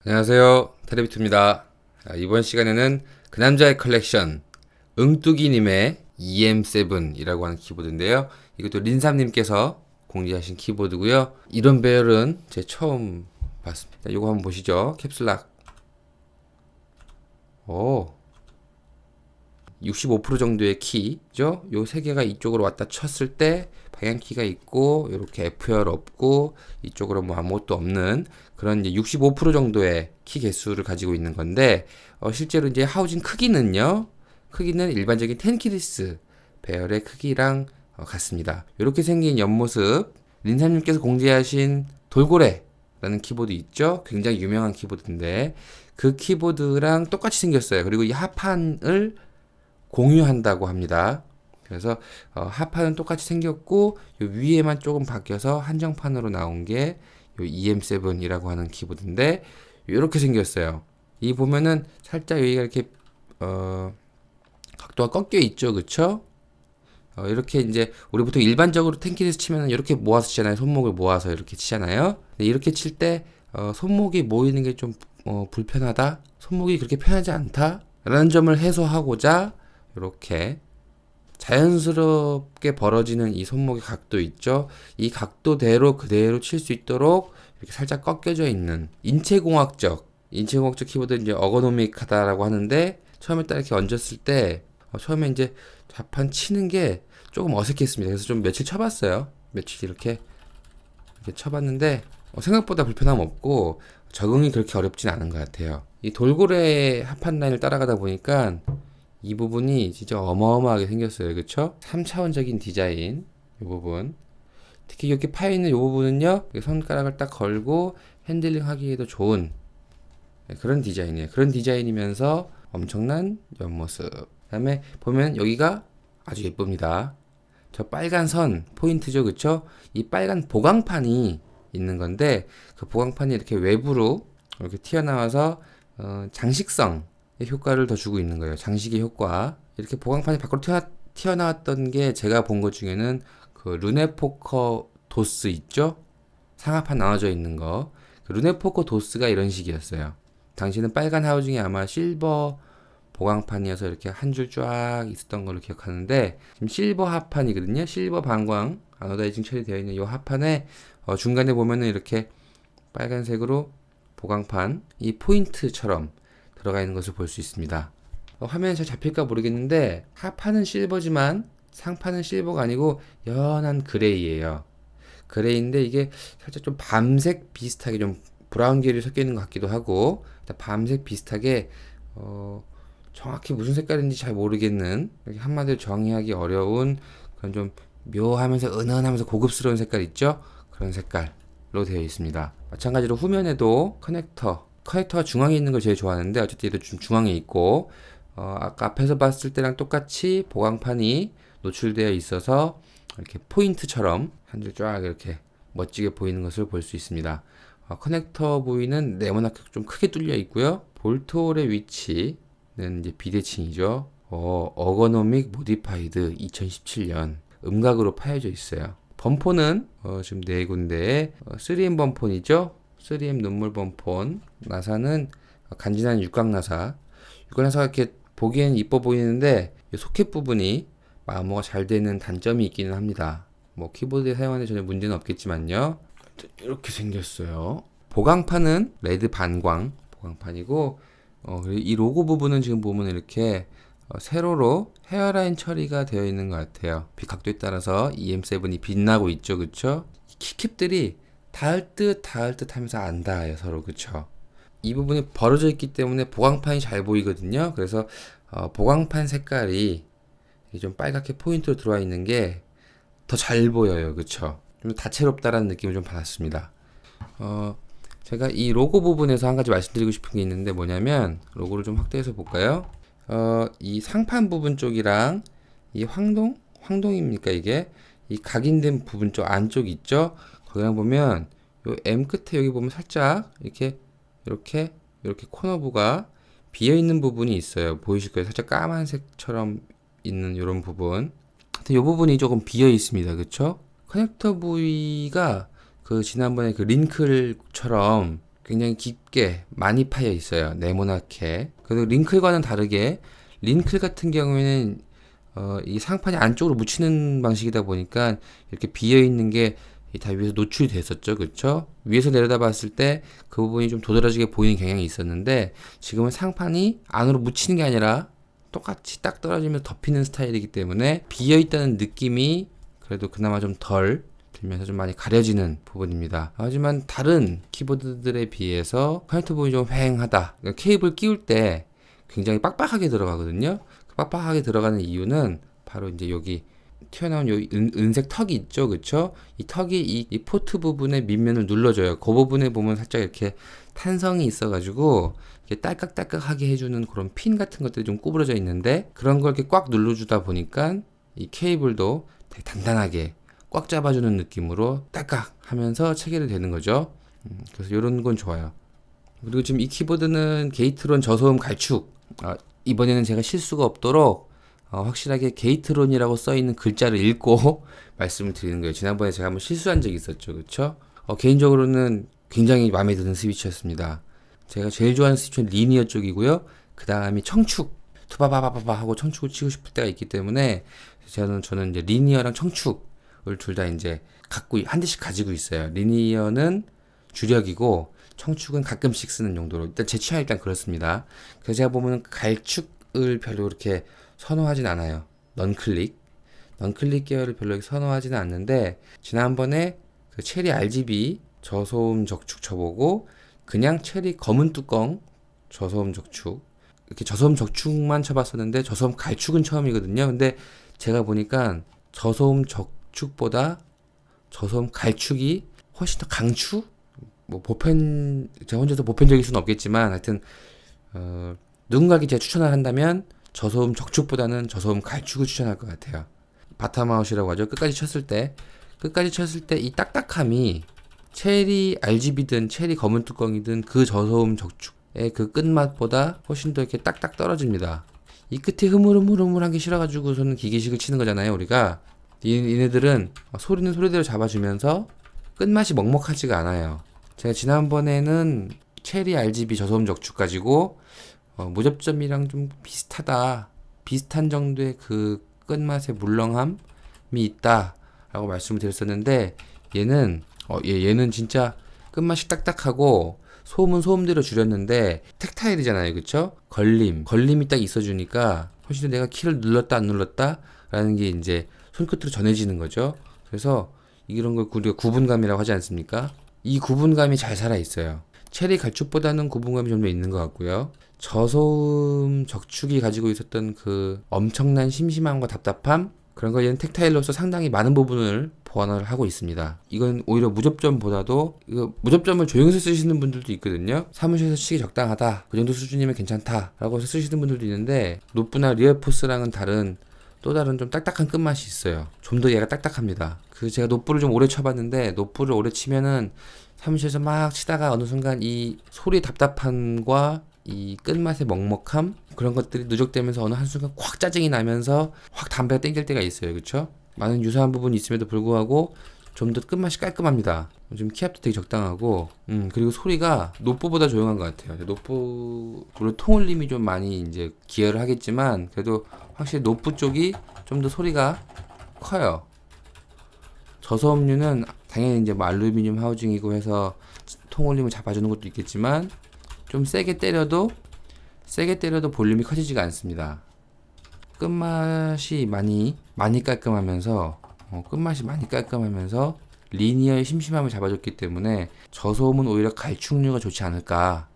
안녕하세요, 테레비투입니다. 이번 시간에는 그 남자의 컬렉션 응뚜기님의 EM7이라고 하는 키보드인데요. 이것도 린삼님께서 공지하신 키보드고요. 이런 배열은 제 처음 봤습니다. 이거 한번 보시죠. 캡슐락. 오, 65% 정도의 키죠. 요 세 개가 이쪽으로 왔다 쳤을 때 방향키가 있고 이렇게 F열 없고 이쪽으로 뭐 아무것도 없는 그런 이제 65% 정도의 키 개수를 가지고 있는 건데 실제로 이제 하우징 크기는요. 크기는 일반적인 텐키리스 배열의 크기랑 같습니다. 이렇게 생긴 옆모습 린사님께서 공지하신 돌고래라는 키보드 있죠. 굉장히 유명한 키보드인데 그 키보드랑 똑같이 생겼어요. 그리고 이 하판을 공유한다고 합니다. 그래서 하판은 똑같이 생겼고 요 위에만 조금 바뀌어서 한정판으로 나온 게 요 EM7이라고 하는 키보드인데 이렇게 생겼어요. 이 보면은 살짝 여기가 이렇게 각도가 꺾여 있죠, 그쵸? 이렇게 이제 우리 보통 일반적으로 텐키리스 치면은 이렇게 모아서 치잖아요. 손목을 모아서 이렇게 치잖아요. 근데 이렇게 칠 때 손목이 모이는 게 좀 불편하다, 손목이 그렇게 편하지 않다 라는 점을 해소하고자 이렇게 자연스럽게 벌어지는 이 손목의 각도 있죠. 이 각도대로 그대로 칠 수 있도록 이렇게 살짝 꺾여져 있는 인체공학적 키보드 이제 어거노믹하다라고 하는데 처음에 딱 이렇게 얹었을 때 처음에 이제 자판 치는 게 조금 어색했습니다. 그래서 좀 며칠 쳐봤어요. 며칠 이렇게 쳐봤는데 생각보다 불편함 없고 적응이 그렇게 어렵진 않은 것 같아요. 이 돌고래 하판 라인을 따라가다 보니까 이 부분이 진짜 어마어마하게 생겼어요. 그쵸? 3차원적인 디자인 이 부분, 특히 이렇게 파여있는 이 부분은요 손가락을 딱 걸고 핸들링 하기에도 좋은 그런 디자인이에요. 그런 디자인이면서 엄청난 옆모습. 그 다음에 보면 여기가 아주 예쁩니다. 저 빨간 선 포인트죠. 그쵸? 이 빨간 보강판이 있는 건데 그 보강판이 이렇게 외부로 이렇게 튀어나와서 장식성 효과를 더 주고 있는 거예요. 장식의 효과. 이렇게 보강판이 밖으로 튀어나왔던 게 제가 본 것 중에는 그 루네포커 도스 있죠? 상하판 나눠져 있는 거. 그 루네포커 도스가 이런 식이었어요. 당시는 빨간 하우징이 아마 실버 보강판이어서 이렇게 한 줄 쫙 있었던 걸로 기억하는데 지금 실버 하판이거든요. 실버 반광 아노다이징 처리되어 있는 이 하판에 중간에 보면은 이렇게 빨간색으로 보강판 이 포인트처럼 들어가 있는 것을 볼 수 있습니다. 화면에 잘 잡힐까 모르겠는데 하판은 실버지만 상판은 실버가 아니고 연한 그레이예요. 그레이인데 이게 살짝 좀 밤색 비슷하게 좀 브라운 계열이 섞여 있는 것 같기도 하고 밤색 비슷하게 정확히 무슨 색깔인지 잘 모르겠는 한마디로 정의하기 어려운 그런 좀 묘하면서 은은하면서 고급스러운 색깔 있죠? 그런 색깔로 되어 있습니다. 마찬가지로 후면에도 커넥터가 중앙에 있는 걸 제일 좋아하는데 어쨌든 얘도 좀 중앙에 있고 아까 앞에서 봤을 때랑 똑같이 보강판이 노출되어 있어서 이렇게 포인트처럼 한 줄 쫙 이렇게 멋지게 보이는 것을 볼 수 있습니다. 커넥터 부위는 네모나게 좀 크게 뚫려 있고요. 볼트홀의 위치는 이제 비대칭이죠. 어거노믹 모디파이드 2017년 음각으로 파여져 있어요. 범폰은 지금 네 군데에 3M 범폰이죠. 3M 눈물 범폰. 나사는 간지난 육각 나사. 육각 나사가 이렇게 보기엔 이뻐 보이는데 소켓 부분이 마모가 잘 되는 단점이 있기는 합니다. 뭐 키보드에 사용하는데 전혀 문제는 없겠지만요. 이렇게 생겼어요. 보강판은 레드 반광 보강판이고 이 로고 부분은 지금 보면 이렇게 세로로 헤어라인 처리가 되어 있는 것 같아요. 각도에 따라서 EM7이 빛나고 있죠. 그쵸? 키캡들이 닿을 듯 하면서 안 닿아요. 서로. 그쵸? 이 부분이 벌어져 있기 때문에 보강판이 잘 보이거든요. 그래서 보강판 색깔이 좀 빨갛게 포인트로 들어와 있는 게 더 잘 보여요. 그쵸? 좀 다채롭다라는 느낌을 좀 받았습니다. 제가 이 로고 부분에서 한 가지 말씀드리고 싶은 게 있는데 뭐냐면 로고를 좀 확대해서 볼까요? 이 상판 부분 쪽이랑 이 황동입니까 이게? 이 각인된 부분 쪽 안쪽 있죠? 거기랑 보면 요 M 끝에 여기 보면 살짝 이렇게 코너부가 비어 있는 부분이 있어요. 보이실 거예요. 살짝 까만색처럼 있는 이런 부분. 하여튼 이 부분이 조금 비어 있습니다. 그쵸? 커넥터 부위가 그 지난번에 그 링클처럼 굉장히 깊게 많이 파여 있어요. 네모나게. 그리고 링클과는 다르게 링클 같은 경우에는 이 상판이 안쪽으로 묻히는 방식이다 보니까 이렇게 비어 있는 게 다 위에서 노출이 됐었죠. 그쵸? 위에서 내려다 봤을 때 그 부분이 좀 도드라지게 보이는 경향이 있었는데 지금은 상판이 안으로 묻히는 게 아니라 똑같이 딱 떨어지면 덮이는 스타일이기 때문에 비어 있다는 느낌이 그래도 그나마 좀 덜 들면서 좀 많이 가려지는 부분입니다. 하지만 다른 키보드들에 비해서 커넥터 부분이 좀 휑하다. 그러니까 케이블 끼울 때 굉장히 빡빡하게 들어가거든요. 그 빡빡하게 들어가는 이유는 바로 이제 여기 튀어나온 요 은색 턱이 있죠. 그쵸? 이 턱이 이 포트 부분의 밑면을 눌러줘요. 그 부분에 보면 살짝 이렇게 탄성이 있어가지고 이렇게 딸깍딸깍하게 해주는 그런 핀 같은 것들이 좀 구부러져 있는데 그런 걸 이렇게 꽉 눌러주다 보니까 이 케이블도 되게 단단하게 꽉 잡아주는 느낌으로 딸깍 하면서 체결이 되는 거죠. 그래서 이런 건 좋아요. 그리고 지금 이 키보드는 게이트론 저소음 갈축. 이번에는 제가 실수가 없도록 확실하게 게이트론이라고 써있는 글자를 읽고 말씀을 드리는 거예요. 지난번에 제가 한번 실수한 적이 있었죠. 그쵸? 개인적으로는 굉장히 마음에 드는 스위치였습니다. 제가 제일 좋아하는 스위치는 리니어 쪽이고요. 그 다음이 청축. 투바바바바바 하고 청축을 치고 싶을 때가 있기 때문에 저는 이제 리니어랑 청축을 둘 다 이제 한 대씩 가지고 있어요. 리니어는 주력이고 청축은 가끔씩 쓰는 용도로 일단 제 취향이 일단 그렇습니다. 그래서 제가 보면 갈축을 별로 그렇게 선호하진 않아요. 넌클릭 계열을 별로 선호하지는 않는데 지난번에 그 체리 RGB 저소음 적축 쳐보고 그냥 체리 검은 뚜껑 저소음 적축 이렇게 저소음 적축만 쳐봤었는데 저소음 갈축은 처음이거든요. 근데 제가 보니까 저소음 적축보다 저소음 갈축이 훨씬 더 강추? 뭐 제가 혼자서 보편적일 수는 없겠지만 하여튼 누군가에게 제가 추천을 한다면 저소음 적축보다는 저소음 갈축을 추천할 것 같아요. 바텀아웃이라고 하죠. 끝까지 쳤을 때 이 딱딱함이 체리 RGB든 체리 검은 뚜껑이든 그 저소음 적축의 그 끝맛보다 훨씬 더 이렇게 딱딱 떨어집니다. 이 끝에 흐물흐물하게 실어가지고서는 기계식을 치는 거잖아요. 우리가 얘네들은 소리는 소리대로 잡아주면서 끝맛이 먹먹하지가 않아요. 제가 지난번에는 체리 RGB 저소음 적축 가지고 무접점이랑 좀 비슷한 정도의 그 끝맛의 물렁함이 있다라고 말씀을 드렸었는데 얘는 진짜 끝맛이 딱딱하고 소음은 소음대로 줄였는데 텍타일이잖아요. 그쵸? 걸림이 딱 있어주니까 훨씬 더 내가 키를 눌렀다 안 눌렀다 라는 게 이제 손끝으로 전해지는 거죠. 그래서 이런 걸 우리가 구분감이라고 하지 않습니까? 이 구분감이 잘 살아있어요. 체리 갈축보다는 구분감이 좀 더 있는 것 같고요. 저소음 적축이 가지고 있었던 그 엄청난 심심함과 답답함 그런 거 얘는 텍타일로서 상당히 많은 부분을 보완을 하고 있습니다. 이건 오히려 무접점보다도 무접점을 조용해서 쓰시는 분들도 있거든요. 사무실에서 치기 적당하다 그 정도 수준이면 괜찮다 라고 해서 쓰시는 분들도 있는데 노브나 리얼포스랑은 또 다른 좀 딱딱한 끝맛이 있어요. 좀 더 얘가 딱딱합니다. 제가 노브를 좀 오래 쳐봤는데 노브를 오래 치면은 사무실에서 막 치다가 어느 순간 이 소리의 답답함과 이 끝맛의 먹먹함 그런 것들이 누적되면서 어느 한순간 확 짜증이 나면서 확 담배가 땡길 때가 있어요. 그쵸? 많은 유사한 부분이 있음에도 불구하고 좀 더 끝맛이 깔끔합니다. 좀 키압도 되게 적당하고 그리고 소리가 노브보다 조용한 것 같아요. 노브 물론 통울림이 좀 많이 이제 기여를 하겠지만 그래도 확실히 노브 쪽이 좀 더 소리가 커요. 저소음류는 당연히 이제 뭐 알루미늄 하우징이고 해서 통울림을 잡아주는 것도 있겠지만 좀 세게 때려도 볼륨이 커지지가 않습니다. 끝맛이 많이 깔끔하면서 리니어의 심심함을 잡아줬기 때문에 저소음은 오히려 갈축류가 좋지 않을까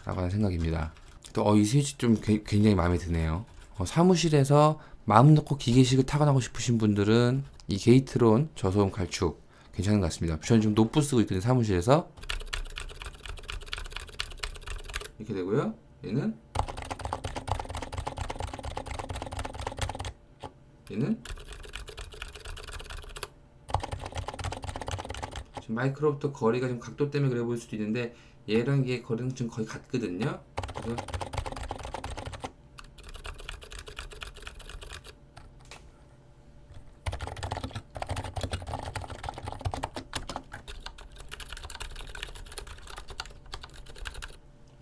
라고 하는 생각입니다. 또 이 스위치 좀 굉장히 마음에 드네요. 사무실에서 마음 놓고 기계식을 타건하고 싶으신 분들은 이 게이트론 저소음 갈축 괜찮은 것 같습니다. 저는 지금 노브 쓰고 있거든요. 사무실에서 이렇게 되고요. 얘는 지금 마이크로부터 거리가 좀 각도 때문에 그래 보일 수도 있는데 얘랑 얘 거리는 지금 거의 같거든요. 그래서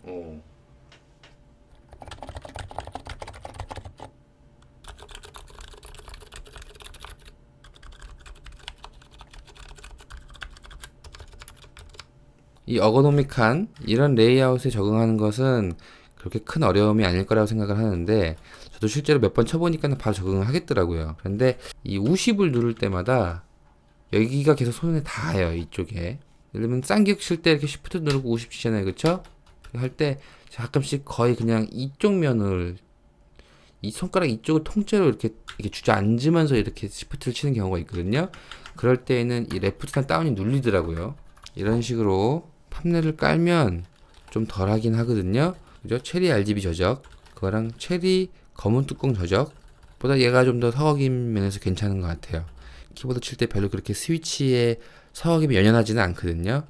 어. 이 어거노믹한 이런 레이아웃에 적응하는 것은 그렇게 큰 어려움이 아닐 거라고 생각을 하는데, 저도 실제로 몇 번 쳐보니까 바로 적응을 하겠더라고요. 그런데 이 우십을 누를 때마다 여기가 계속 손에 닿아요, 이쪽에. 예를 들면 쌍기역 칠 때 이렇게 쉬프트 누르고 우십 치잖아요, 그쵸? 할 때 가끔씩 거의 그냥 이쪽 면을, 이 손가락 이쪽을 통째로 이렇게 주저앉으면서 이렇게 쉬프트를 치는 경우가 있거든요. 그럴 때에는 이 레프트랑 다운이 눌리더라고요. 이런 식으로 팝넬을 깔면 좀 덜하긴 하거든요. 그죠? 체리 RGB 저적, 그거랑 체리 검은 뚜껑 저적 보다 얘가 좀 더 서거김 면에서 괜찮은 것 같아요. 키보드 칠 때 별로 그렇게 스위치에 서거김이 연연하지는 않거든요.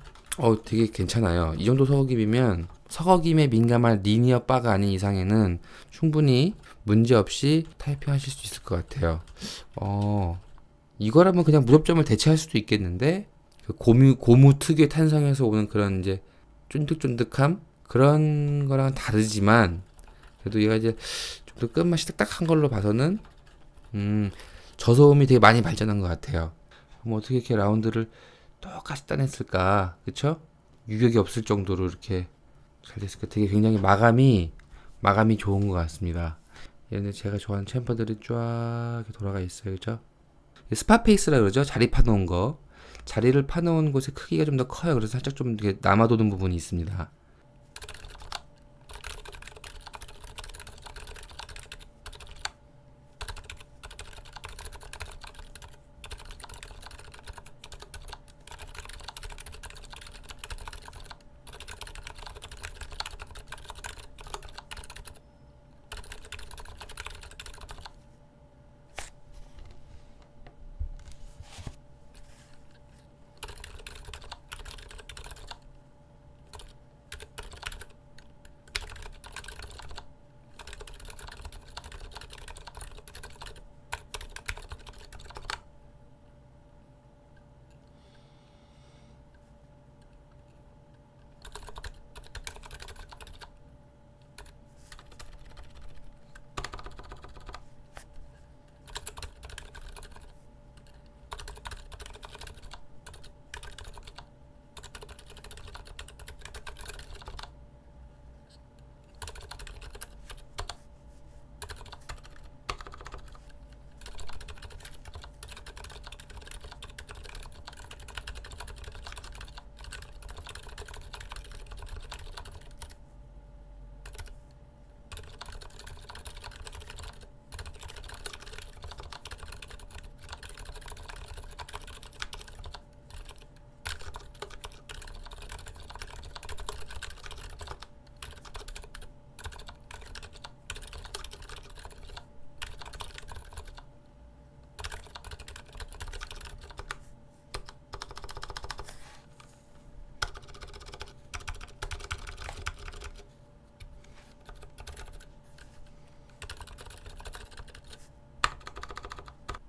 되게 괜찮아요. 이 정도 서거김이면 서거김에 민감한 리니어 바가 아닌 이상에는 충분히 문제없이 타이핑 하실 수 있을 것 같아요. 이거라면 그냥 무접점을 대체할 수도 있겠는데, 그 고무 특유의 탄성에서 오는 그런 이제 쫀득쫀득함? 그런 거랑 다르지만, 그래도 얘가 이제 좀 더 끝맛이 딱딱한 걸로 봐서는, 저소음이 되게 많이 발전한 것 같아요. 그럼 어떻게 이렇게 라운드를 똑같이 따냈을까? 그쵸? 유격이 없을 정도로 이렇게 잘 됐을까? 되게 굉장히 마감이 좋은 것 같습니다. 얘는 제가 좋아하는 챔퍼들이 쫙 이렇게 돌아가 있어요. 그죠? 스팟 페이스라 그러죠? 자리 파놓은 거. 자리를 파놓은 곳의 크기가 좀 더 커요. 그래서 살짝 좀 이렇게 남아도는 부분이 있습니다.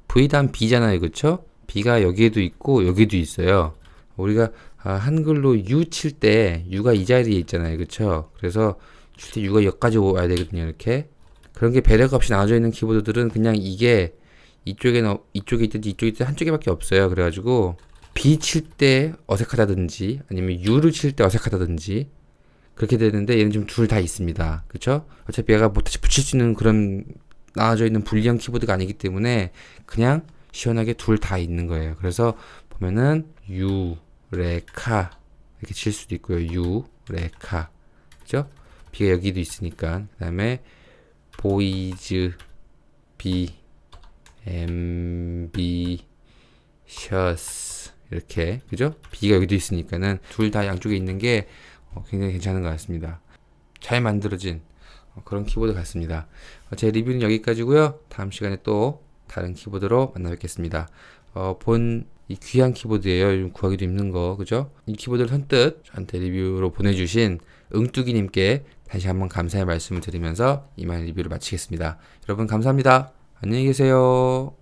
V단 B잖아요, 그쵸? B가 여기에도 있고 여기도 있어요. 우리가 한글로 U 칠 때 U가 이 자리에 있잖아요, 그쵸? 그래서 칠 때 U가 여기까지 와야 되거든요, 이렇게. 그런 게 배려가 없이 나눠져 있는 키보드들은 그냥 이게 이쪽에 있든지 이쪽에 있든지 한쪽에밖에 없어요. 그래가지고 B 칠 때 어색하다든지 아니면 U를 칠 때 어색하다든지 그렇게 되는데, 얘는 좀 둘 다 있습니다, 그쵸? 어차피 얘가 못다시 붙일 수 있는 그런 나눠져 있는 불리한 키보드가 아니기 때문에 그냥 시원하게 둘 다 있는 거예요. 그래서 보면은 U, 레, 카 이렇게 칠 수도 있고요. U, 레, 카, 그죠? B가 여기도 있으니까. 그 다음에 보이즈, B, 앰비셔스 이렇게, 그죠? B가 여기도 있으니까는 둘 다 양쪽에 있는 게 굉장히 괜찮은 것 같습니다. 잘 만들어진 그런 키보드 같습니다. 제 리뷰는 여기까지고요. 다음 시간에 또 다른 키보드로 만나 뵙겠습니다. 본 이 귀한 키보드예요. 요즘 구하기도 힘든 거, 그죠? 이 키보드를 선뜻 저한테 리뷰로 보내주신 응뚜기님께 다시 한번 감사의 말씀을 드리면서 이만 리뷰를 마치겠습니다. 여러분 감사합니다. 안녕히 계세요.